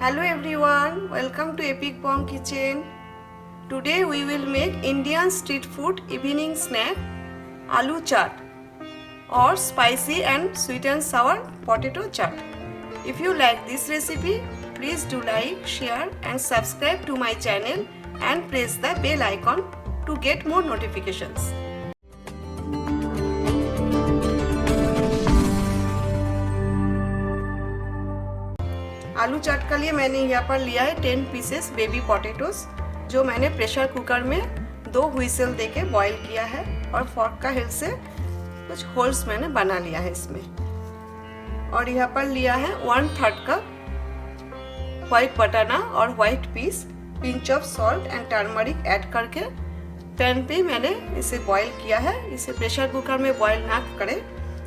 Hello everyone, welcome to Epic Bomb Kitchen. Today we will make Indian street food evening snack aloo chaat or spicy and sweet and sour potato chaat. If you like this recipe, please do like, share and subscribe to my channel and press the bell icon to get more notifications. आलू चाट के लिए मैंने यहाँ पर लिया है 10 pieces baby potatoes, जो मैंने प्रेशर कुकर में 2 व्हिसल देके बॉईल किया है और फोर्क का हेल्प से कुछ होल्स मैंने बना लिया है इसमें। और यहाँ पर लिया है 1/3 कप व्हाइट बटाना और white peas, pinch of salt and turmeric add करके पैन पे मैंने इसे बॉईल किया है। इसे प्रेशर कुकर में बॉईल ना करें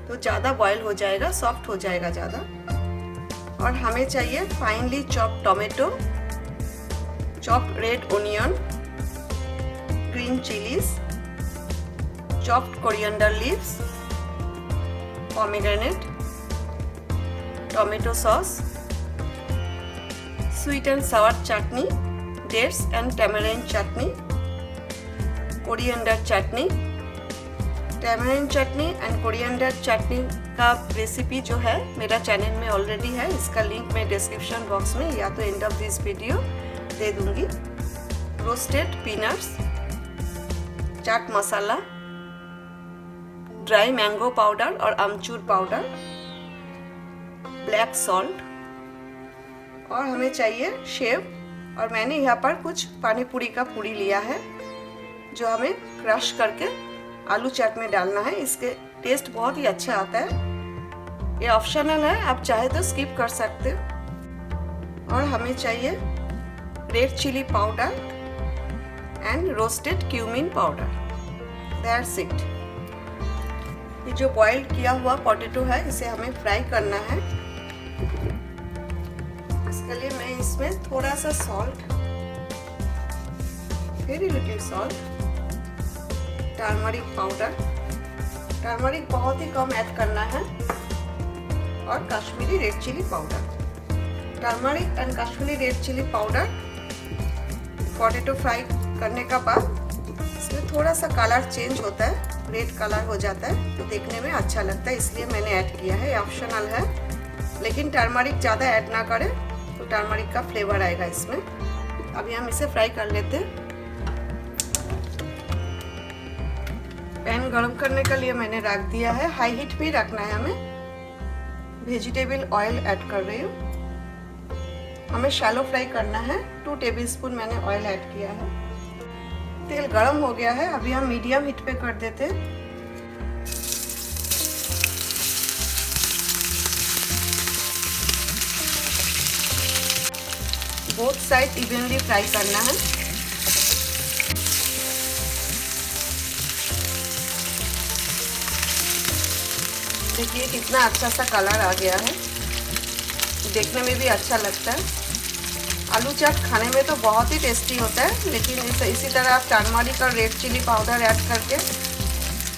तो ज़्यादा बॉईल हो जाएगा, सॉफ्ट हो जाएगा ज़्यादा। और हमें चाहिए finally chopped tomato, chopped red onion, green chillies, chopped coriander leaves, pomegranate, tomato sauce, sweet and sour chutney, dates and tamarind chutney, coriander chutney. Tamarind chutney and coriander chutney का रेसिपी जो है मेरा चैनल में ऑलरेडी है, इसका लिंक मैं डिस्क्रिप्शन बॉक्स में या तो एंड ऑफ दिस वीडियो दे दूंगी। Roasted peanuts, chaat masala, dry mango powder और अमचूर पाउडर, ब्लैक सॉल्ट और हमें चाहिए शेव। और मैंने यहाँ पर कुछ पानी पूरी का पूरी लिया है जो हमें क्रश करके आलू चाट में डालना है। इसके टेस्ट बहुत ही अच्छा आता है। ये ऑप्शनल है, आप चाहे तो स्किप कर सकते हो। और हमें चाहिए red chilli powder and roasted cumin powder, that's it. ये जो बॉइल्ड किया हुआ पोटैटो है इसे हमें फ्राई करना है। इसके लिए मैं इसमें थोड़ा सा salt, very little salt, turmeric powder, turmeric बहुत ही कम ऐड करना है, और Kashmiri red chilli powder. Turmeric and Kashmiri red chilli powder potato fry करने का बाद इसमें थोड़ा सा कलर चेंज होता है, रेड कलर हो जाता है तो देखने में अच्छा लगता है, इसलिए मैंने ऐड किया है। ऑप्शनल है, लेकिन टर्मरिक ज़्यादा ऐड ना करें तो टर्मरिक का फ्लेवर आएगा इसमें। अभी हम इसे फ्राई कर लेते हैं। पैन गरम करने के लिए मैंने रख दिया है, हाई हीट पे रखना है हमें। वेजिटेबल ऑयल ऐड कर रही हूँ, हमें शैलो फ्राई करना है। 2 टेबलस्पून मैंने ऑयल ऐड किया है। तेल गरम हो गया है, अभी हम मीडियम हीट पे कर देते हैं। बोथ साइड इवनली फ्राई करना है। देखिए कितना अच्छा सा कलर आ गया है, देखने में भी अच्छा लगता है। आलू चाट खाने में तो बहुत ही टेस्टी होता है, लेकिन इसी तरह आप टर्मरिक और रेड चिली पाउडर ऐड करके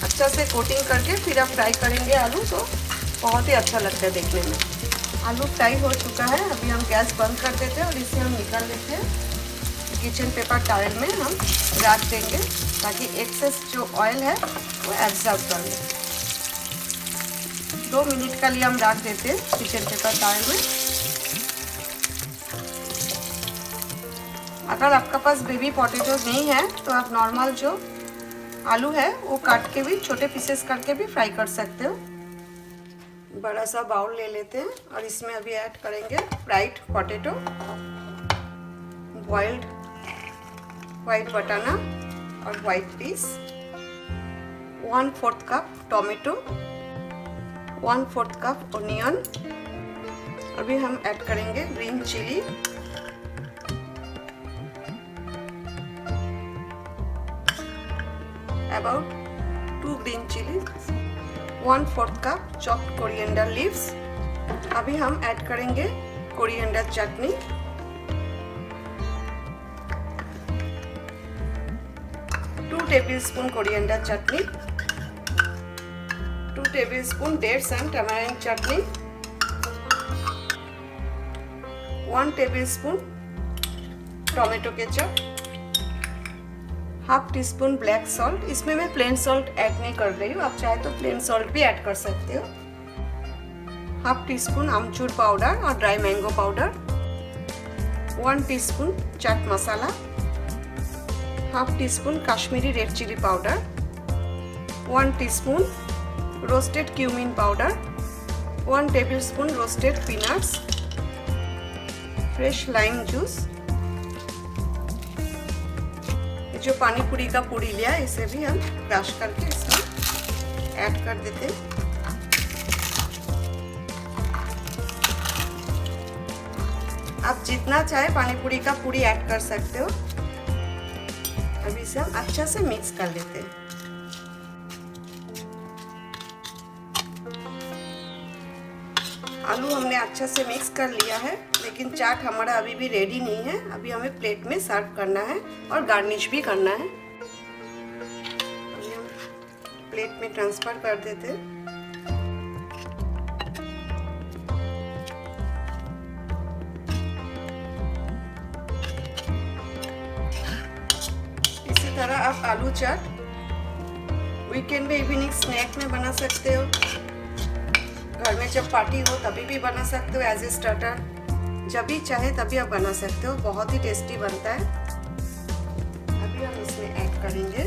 अच्छा से कोटिंग करके फिर आप फ्राई करेंगे आलू, तो बहुत ही अच्छा लगता है देखने में। आलू फ्राई हो चुका है, अभी हम गैस बंद कर देते हैं और इसे हम निकाल लेते हैं। किचन पेपर टॉवेल में हम रख देंगे ताकि एक्सेस जो ऑयल है वो एब्जॉर्ब कर ले। 2 मिनट के लिए हम रख देते हैं किचन पेपर टॉवेल में। अगर आपका पास बेबी पोटैटो नहीं है तो आप नॉर्मल जो आलू है वो काट के भी छोटे पीसेस करके भी फ्राई कर सकते हो। बड़ा सा बाउल ले लेते हैं और इसमें अभी ऐड करेंगे फ्राइड पोटैटो, बॉइल्ड व्हाइट बटाना और white peas, 1/4 cup tomato, 1/4 cup onion. अभी हम ऐड करेंगे green chilli, about 2 green chilli, 1/4 cup chopped coriander leaves. अभी हम ऐड करेंगे coriander chutney, 2 tablespoon coriander chutney, 2 tablespoon dates and tamarind chutney, 1 tablespoon tomato ketchup, half teaspoon black salt. इसमें मैं plane salt add नहीं कर रही हूँ, आप चाहे तो प्लेन सॉल्ट भी ऐड कर सकते हो। Half teaspoon amchur powder और dry mango powder, 1 teaspoon chaat masala, half teaspoon Kashmiri red chilli powder, 1 teaspoon roasted cumin powder, 1 tablespoon roasted peanuts, fresh lime juice. जो पानी पूरी का पूरी लिया है इसे भी हम क्रश करके इसमें ऐड कर देते हैं। आप जितना चाहे पानी पूरी का पूरी ऐड कर सकते हो। अभी इसे हम अच्छा से मिक्स कर लेते हैं। आलू हमने अच्छा से मिक्स कर लिया है, लेकिन चाट हमारा अभी भी रेडी नहीं है। अभी हमें प्लेट में सर्व करना है और गार्निश भी करना है। अभी हम प्लेट में ट्रांसफर कर देते हैं। इसी तरह आप आलू चाट वीकेंड में इवनिंग स्नैक में बना सकते हो, घर में जब पार्टी हो तभी भी बना सकते हो, एज ए स्टार्टर। जब भी चाहे तभी आप बना सकते हो, बहुत ही टेस्टी बनता है। अभी हम इसमें ऐड करेंगे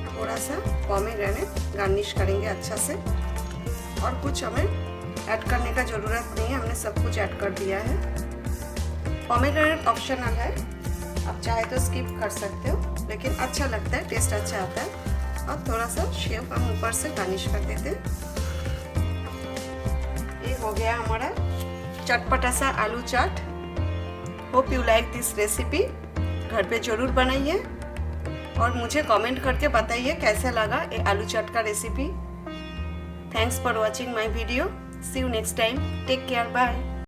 थोड़ा सा पोमेग्रेनेट, गार्निश करेंगे अच्छा से। और कुछ हमें ऐड करने का ज़रूरत नहीं है, हमने सब कुछ ऐड कर दिया है। पोमेग्रेनेट ऑप्शनल है, आप चाहे तो स्किप कर सकते हो, लेकिन अच्छा लगता है, टेस्ट अच्छा आता है। और थोड़ा सा शेव हम ऊपर से गार्निश कर देते हैं। ये हो गया हमारा चटपटा सा aloo chaat. Hope you like this recipe. घर पे ज़रूर बनाइए और मुझे कमेंट करके बताइए कैसा लगा ये आलू चाट का recipe. Thanks for watching my video. See you next time. Take care, bye.